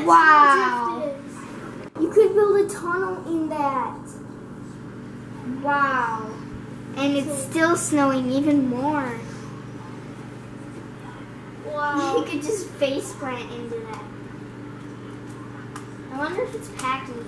Wow. You could build a tunnel in that. Wow. And it's still snowing even more. Wow. You could just face plant into that. I wonder if it's packing.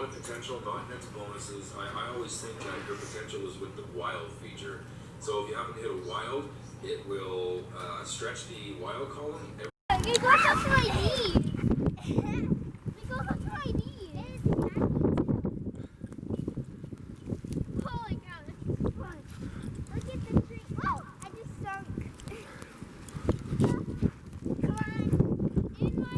Potential, not next bonuses. I always think that your potential is with the wild feature. So if you happen to hit a wild, it will stretch the wild column. It goes up to my knee. It goes up to my knee. Holy cow, this is fun. Look at the tree. Oh, I just sunk. Come on. In my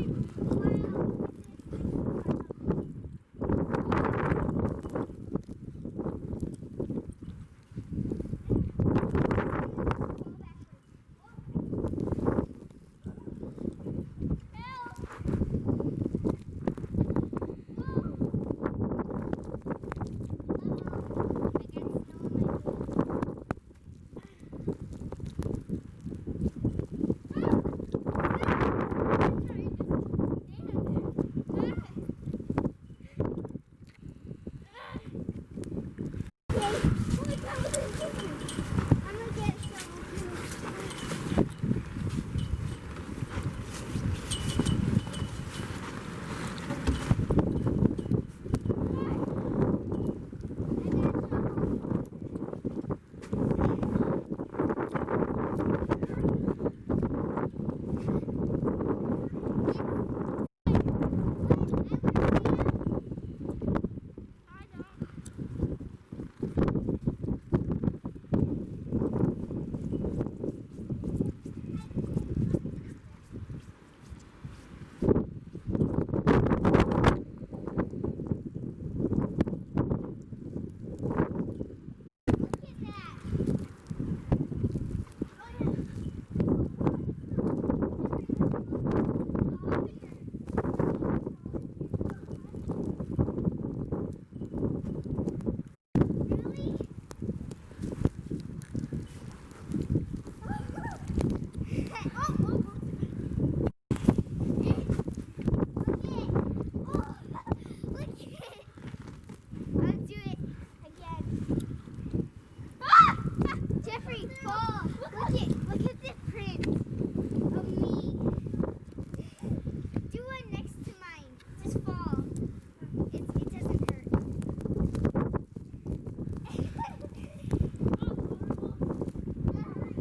fall.